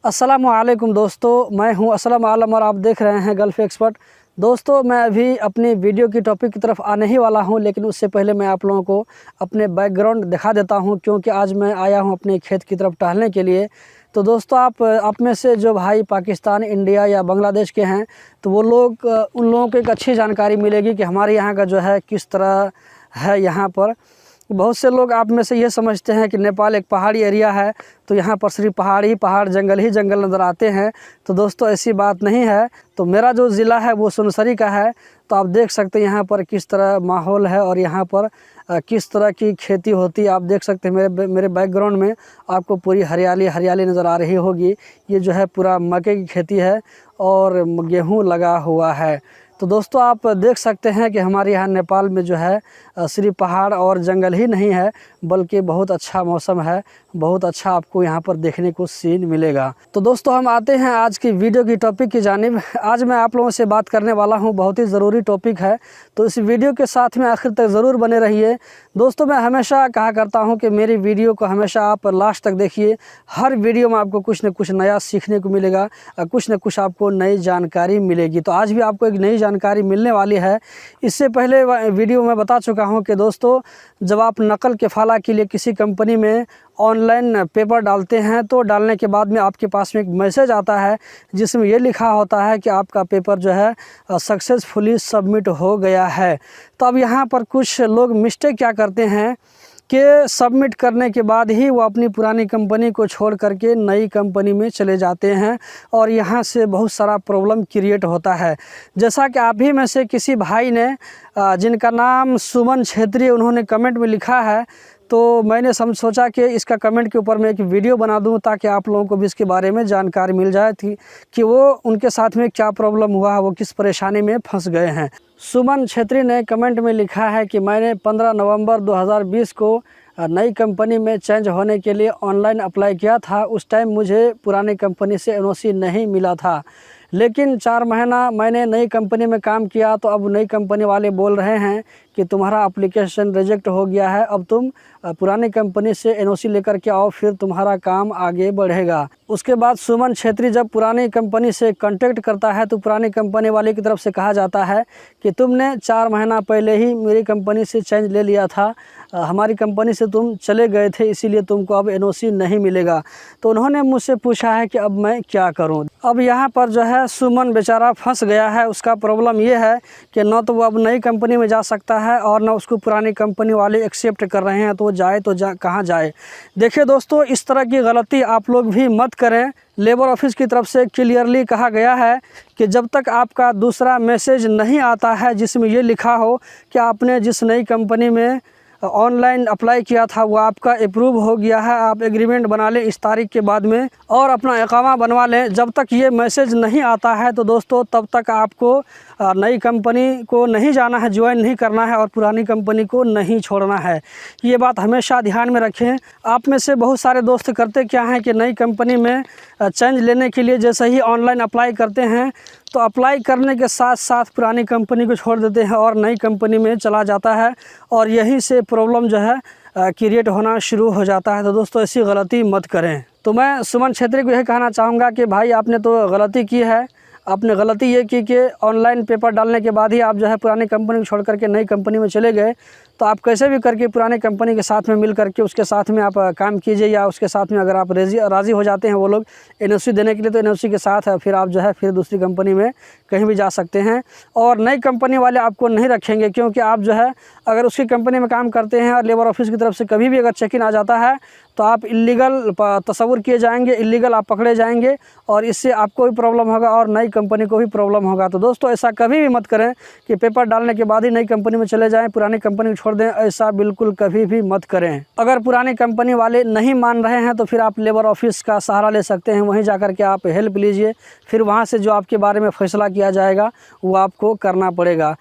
अस्सलामुअलैकुम दोस्तों, मैं हूं असलम आलम और आप देख रहे हैं गल्फ़ एक्सपर्ट। दोस्तों, मैं अभी अपनी वीडियो की टॉपिक की तरफ आने ही वाला हूं, लेकिन उससे पहले मैं आप लोगों को अपने बैकग्राउंड दिखा देता हूं, क्योंकि आज मैं आया हूं अपने खेत की तरफ टहलने के लिए। तो दोस्तों, आप में से जो भाई पाकिस्तान, इंडिया या बांग्लादेश के हैं, तो वो लोग उन लोगों को एक अच्छी जानकारी मिलेगी कि हमारे यहाँ का जो है किस तरह है यहाँ पर। बहुत से लोग आप में से ये समझते हैं कि नेपाल एक पहाड़ी एरिया है, तो यहाँ पर सिर्फ पहाड़ ही पहाड़, जंगल ही जंगल नज़र आते हैं। तो दोस्तों, ऐसी बात नहीं है। तो मेरा जो ज़िला है वो सुनसरी का है। तो आप देख सकते हैं यहाँ पर किस तरह माहौल है और यहाँ पर किस तरह की खेती होती है। आप देख सकते हैं मेरे बैकग्राउंड में आपको पूरी हरियाली हरियाली नज़र आ रही होगी। ये जो है पूरा मक्के की खेती है और गेहूँ लगा हुआ है। तो दोस्तों, आप देख सकते हैं कि हमारे यहाँ नेपाल में जो है सिर्फ पहाड़ और जंगल ही नहीं है, बल्कि बहुत अच्छा मौसम है। बहुत अच्छा आपको यहाँ पर देखने को सीन मिलेगा। तो दोस्तों, हम आते हैं आज की वीडियो की टॉपिक की जानिब। आज मैं आप लोगों से बात करने वाला हूँ, बहुत ही ज़रूरी टॉपिक है। तो इस वीडियो के साथ में आखिर तक ज़रूर बने रहिए। दोस्तों, मैं हमेशा कहा करता हूँ कि मेरी वीडियो को हमेशा आप लास्ट तक देखिए। हर वीडियो में आपको कुछ न कुछ नया सीखने को मिलेगा, कुछ न कुछ आपको नई जानकारी मिलेगी। तो आज भी आपको एक नई जानकारी मिलने वाली है। इससे पहले वीडियो में बता चुका हूं कि दोस्तों, जब आप नकल केफ़ाला के लिए किसी कंपनी में ऑनलाइन पेपर डालते हैं, तो डालने के बाद में आपके पास में एक मैसेज आता है जिसमें ये लिखा होता है कि आपका पेपर जो है सक्सेसफुली सबमिट हो गया है। तो अब यहाँ पर कुछ लोग मिस्टेक क्या करते हैं कि सबमिट करने के बाद ही वो अपनी पुरानी कंपनी को छोड़ करके नई कंपनी में चले जाते हैं और यहाँ से बहुत सारा प्रॉब्लम क्रिएट होता है। जैसा कि आप ही में से किसी भाई ने जिनका नाम सुमन छेत्री, उन्होंने कमेंट में लिखा है। तो मैंने सोचा कि इसका कमेंट के ऊपर मैं एक वीडियो बना दूं, ताकि आप लोगों को भी इसके बारे में जानकारी मिल जाए थी कि वो उनके साथ में क्या प्रॉब्लम हुआ, वो किस परेशानी में फंस गए हैं। सुमन छेत्री ने कमेंट में लिखा है कि मैंने 15 नवंबर 2020 को नई कंपनी में चेंज होने के लिए ऑनलाइन अप्लाई किया था। उस टाइम मुझे पुरानी कंपनी से एनओसी नहीं मिला था, लेकिन 4 महीना मैंने नई कंपनी में काम किया, तो अब नई कंपनी वाले बोल रहे हैं कि तुम्हारा एप्लीकेशन रिजेक्ट हो गया है, अब तुम पुरानी कंपनी से एनओसी लेकर के आओ, फिर तुम्हारा काम आगे बढ़ेगा। उसके बाद सुमन छेत्री जब पुरानी कंपनी से कांटेक्ट करता है, तो पुरानी कंपनी वाले की तरफ से कहा जाता है कि तुमने 4 महीना पहले ही मेरी कंपनी से चेंज ले लिया था, हमारी कंपनी से तुम चले गए थे, इसीलिए तुमको अब एनओसी नहीं मिलेगा। तो उन्होंने मुझसे पूछा है कि अब मैं क्या करूं। अब यहाँ पर जो है सुमन बेचारा फंस गया है। उसका प्रॉब्लम ये है कि न तो वो अब नई कंपनी में जा सकता है और न उसको पुरानी कंपनी वाले एक्सेप्ट कर रहे हैं, तो वो जाए तो कहाँ जाए। देखिए दोस्तों, इस तरह की गलती आप लोग भी मत करें। लेबर ऑफिस की तरफ से क्लियरली कहा गया है कि जब तक आपका दूसरा मैसेज नहीं आता है जिसमें ये लिखा हो कि आपने जिस नई कंपनी में ऑनलाइन अप्लाई किया था वो आपका अप्रूव हो गया है, आप एग्रीमेंट बना लें इस तारीख के बाद में और अपना इकामा बनवा लें, जब तक ये मैसेज नहीं आता है तो दोस्तों तब तक आपको नई कंपनी को नहीं जाना है, ज्वाइन नहीं करना है और पुरानी कंपनी को नहीं छोड़ना है। ये बात हमेशा ध्यान में रखें। आप में से बहुत सारे दोस्त करते क्या हैं कि नई कंपनी में चेंज लेने के लिए जैसे ही ऑनलाइन अप्लाई करते हैं, तो अप्लाई करने के साथ साथ पुरानी कंपनी को छोड़ देते हैं और नई कंपनी में चला जाता है और यहीं से प्रॉब्लम जो है क्रिएट होना शुरू हो जाता है। तो दोस्तों, ऐसी गलती मत करें। तो मैं सुमन छेत्री को यही कहना चाहूँगा कि भाई, आपने तो गलती की है। आपने गलती ये की कि ऑनलाइन पेपर डालने के बाद ही आप जो है पुरानी कंपनी को छोड़ करके नई कंपनी में चले गए। तो आप कैसे भी करके पुरानी कंपनी के साथ में मिल करके उसके साथ में आप काम कीजिए, या उसके साथ में अगर आप राज़ी हो जाते हैं वो लोग एनओसी देने के लिए, तो एनओसी के साथ फिर आप जो है फिर दूसरी कंपनी में कहीं भी जा सकते हैं और नई कंपनी वाले आपको नहीं रखेंगे, क्योंकि आप जो है अगर उसकी कंपनी में काम करते हैं और लेबर ऑफिस की तरफ से कभी भी अगर चेक इन आ जाता है तो आप इल्लीगल तस्वुर किए जाएंगे, इल्लीगल आप पकड़े जाएंगे और इससे आपको भी प्रॉब्लम होगा और नई कंपनी को भी प्रॉब्लम होगा। तो दोस्तों, ऐसा कभी भी मत करें कि पेपर डालने के बाद ही नई कंपनी में चले जाएं, पुरानी कंपनी को छोड़ दें। ऐसा बिल्कुल कभी भी मत करें। अगर पुरानी कंपनी वाले नहीं मान रहे हैं तो फिर आप लेबर ऑफिस का सहारा ले सकते हैं, वहीं जाकर के आप हेल्प लीजिए, फिर वहाँ से जो आपके बारे में फ़ैसला किया जाएगा वो आपको करना पड़ेगा।